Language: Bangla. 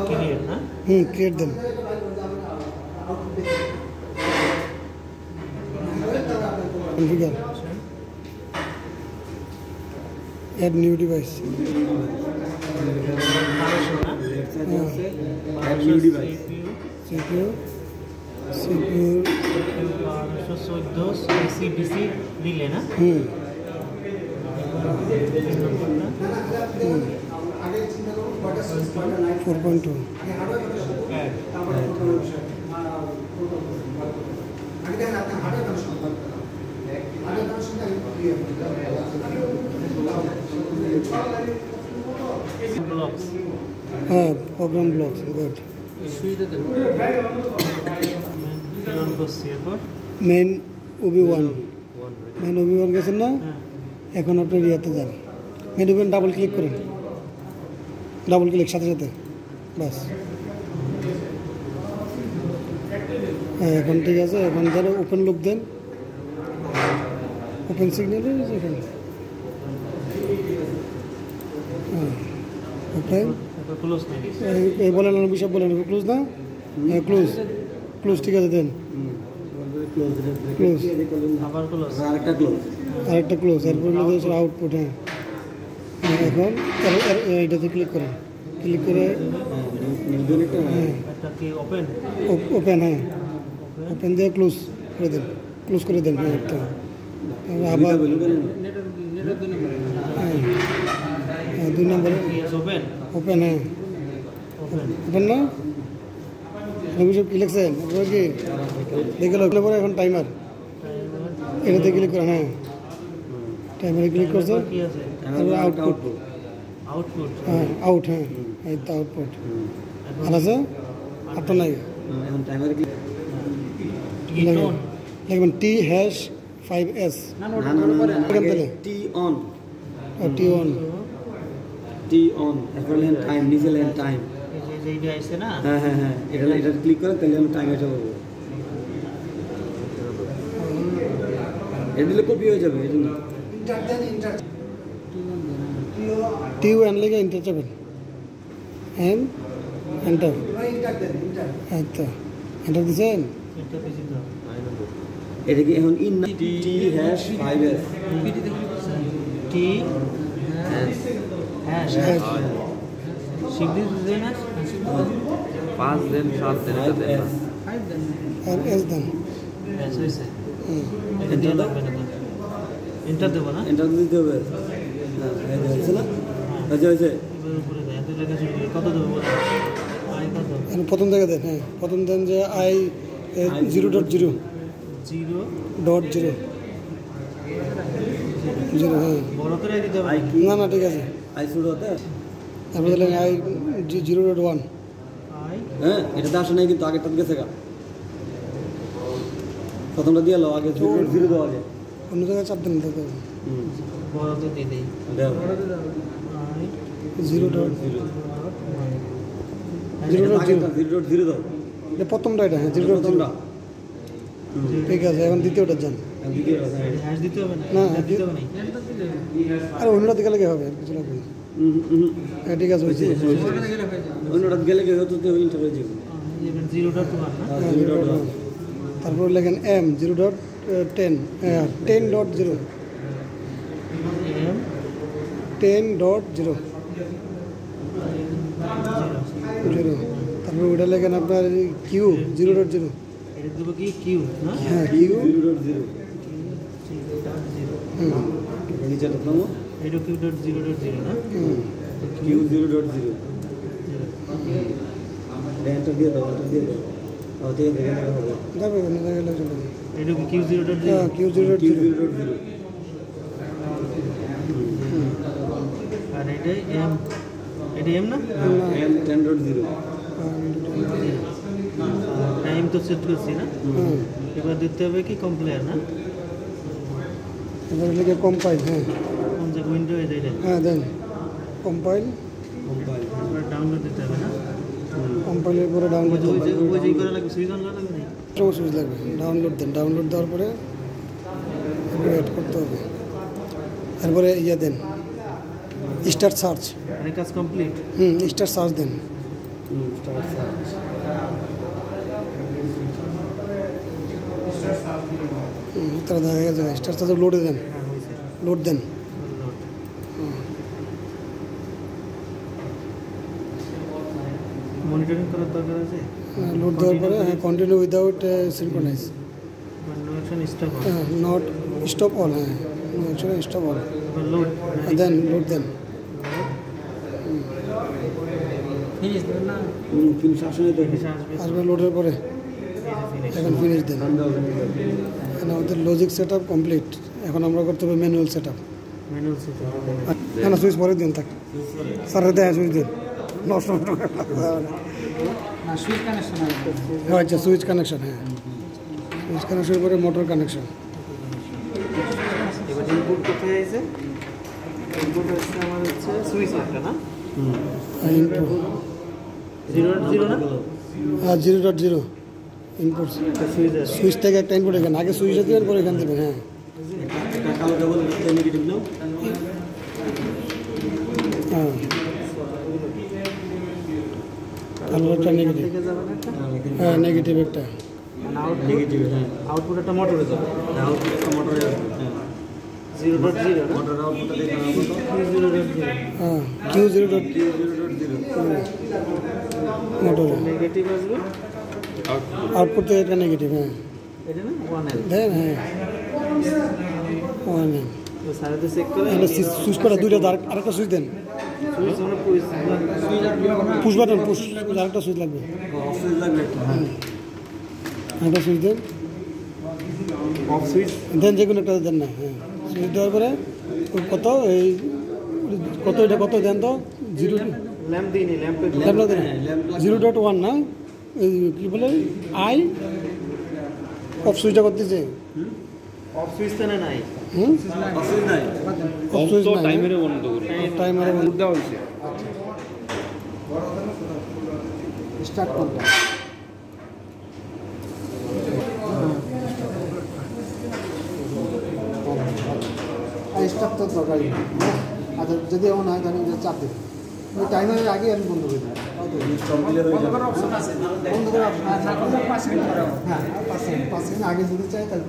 ক্রিয়েট না ক্রিয়েট দেন configure add new device add new device CPU 1214 AC/DC relay না 4.2 blocks program blocks good main OB1 গেছেন না এখন আপনি রিয়াতে যান মেন OB1 ডাবল ক্লিক করেন ডাবল ক্লিক সাথে সাথে বাস এখন ঠিক আছে এখন ধরো ওপেন লুপ দেন ওপেন সিগন্যাল এখানে ওপেন ক্লোজ এই বলেন বিষয় বলেন ক্লোজ না ক্লোজ ঠিক আছে দেন ক্লোজ আবার ক্লোজ আরেকটা ক্লোজ এরপর আউটপুট এখন এটাতে ক্লিক করেন ক্লিক করে ওপেন ওপেন দিয়ে ক্লোজ করে দেন আবার 2 নম্বরে ওপেন ওপেন না সব কি লিখছেন কি দেখে লোকলে পরে এখন টাইমার এটাতে ক্লিক করেন টাইমারে ক্লিক করছে আউটপুট আউট এই তো আউটপুট আর আছে আর তো নাই এখন টাইমারে লিখবেন T#5S টি অন এরপর লেন টাইম নিজে লেন টাইম এইটা আইছে না হ্যাঁ এটা ক্লিক করেন তাহলে আমি টাইম এটা বলবো এটা দিলে কপি হয়ে যাবে এই জন্য T1 লিখে এন্টার চাপেন এন্টার আচ্ছা এন্টার দিছেন এটা কি এখন ইন T#5S T শিগগির দেন 5 দেন 7 দেন আর এস দেন এস হইছে এন্টার লাগবে না এন্টার দেব না এন্টার দিতে হবে হ্যাঁ হয়েছে না হয়েছে উপরে দেন এত লেখা শুরু কত দেব বলেন আই কত প্রথম থেকে দেন প্রথম দেন যে I 0.0 0.0 বড় করে দিতে হবে না ঠিক আছে আই শুরু হতে তারপর দিলেন I 0.1 হ্যাঁ এটা আসে নাই কিন্তু আগেরটা গেছে গা প্রথমটা দিয়ে লো আগে 0.0 দাও আগে অন্য জায়গায় চাপ দেন দেখো বড় তো দিয়ে দেই দাও I 0.0 দাও এটা প্রথমটা এটা 0.0 ঠিক আছে এখন দ্বিতীয়টা যান হ্যাশ দিতে হবে না দিতে হবে না আর অন্যটা দিকে লাগে হবে কিছু লাগবে হ্যাঁ ঠিক আছে হয়েছে অন্যটা গেলে গেলে তো ইন্টার হয়ে যাবে 0.1 না তারপর লেখেন M 0.10 10.0 10.0 তারপর ওটা লেখেন আপনার Q 0.0 এটা দেব কি কিউ না হ্যাঁ Q 0.0 নিচেটা নামো এটা Q.0.0 না Q0.0 এন্টার দিয়ে দাও ঠিক আছে হবে যাবে না জায়গায় চলে এটা কি Q0.0 হ্যাঁ Q0.0 আর এটা M না M 10.0 টাইম তো সেট করছি না এবার দিতে হবে কি কম্পাইলার না এবার লিখে কম্পাইল কোন যে উইন্ডো এ দেয় দেন কম্পাইল এবার ডাউনলোড দিতে হবে না কম্পাইলের পরে ডাউনলোড ওই যে করে লাগবে সুইচ অন লাগবে না সুইচ লাগবে ডাউনলোড দেন ডাউনলোড দেওয়ার পরে অ্যাড করতে হবে তারপরে দেন স্টার্ট সার্চ মানে কাজ কমপ্লিট। স্টার্ট সার্চ দেন। Start search. তারা দেখা গেছে স্টার্ট সার্চ লোডে দেন, হ্যাঁ হয়েছে। লোড দেন। মনিটরিং করার দরকার আছে। লোড দেওয়ার পরে continue without synchronise, no action stop not stop all, হ্যাঁ স্টপ অল, লোড দেন লোড দেন। ফিনিশ দেন না, ফিনিশ আসলে তো ফিনিশ আসবে। আসবে লোডের পরে, ফিনিশ এখন ফিনিশ দেন। এখন আমাদের লজিক সেট আপ কমপ্লিট। এখন আমরা করতে হবে manual set up. Manual setup. না সুইচ পরে দিন থাক, স্যারের দেয় সুইচ দিন, নষ্ট নষ্ট না সুইচ কানেকশন আছে। আচ্ছা সুইচ কানেকশন, হ্যাঁ সুইচ কানেকশন পরে মোটর কানেকশন। এবার ইনপুট কোথায় আছে? ইনপুট হচ্ছে আমার হচ্ছে সুইচ একটা না, ইনপুট 0.0 না, 0.0 ইনপুট। একটা সুইচ আছে। সুইচ থেকে একটা ইনপুট এখানে, আগে সুইচে দেবেন পরে এখান দেবেন। হ্যাঁ একটা কালো ডাবল নেগেটিভ নাও। হ্যাঁ একটা নেগেটিভ, থেকে যাবে না একটা, হ্যাঁ নেগেটিভ একটা। আউটপুট নেগেটিভ, হ্যাঁ আউটপুট একটা মোটরে যাবে। আউটপুট একটা মোটরে আসবে। হ্যাঁ 0.0 না, মোটরের আউটপুটটা দেখানো হতো 0.0 হ্যাঁ Q0 0.0 মোটরে নেগেটিভ আসবে। আউটপুট থেকে একটা নেগেটিভ, হ্যাঁ এটা না 1L। দেন, হ্যাঁ ওয়ান তো স্যার তো চেক করে সুইচ করা দুইটা, আরেকটা সুইচ দেন। সুইচ আমরা সুইচ পুশ বাটন, পুশ আরেকটা সুইচ লাগবে, অফসুইচ লাগবে একটা। হ্যাঁ আরেকটা সুইচ দেন, অফ সুইচ দেন যে কোনো একটা দেন না। হ্যাঁ সুইচ দেওয়ার পরে কত এই কত, এটা কত দেন তো, 0 ল্যাম্প দিইনি, ল্যাম্পে ল্যাম্প দেন 0.1 না, এই কী বলে আই অফ সুইচটা করতেছে। অফ সুইচ তো নাই। অফসুইচ নাই। অফ সুইচ নাই, টাইমারে বন্ধ করি। টাইমারে বন্ধ দেওয়া হয়েছে। স্টার্ট কোনটা, স্টার্ট তো দরকারই নেই। আচ্ছা যদি এমন হয় তাহলে চাপ দেবেন, টাইমারের আগে আমি বন্ধ করে দিই। কমপ্লিট হয়ে যাবে। বন্ধ করার অপশন আছে, হ্যাঁ 5 সেকেন্ড আগে যদি চাই তাহলে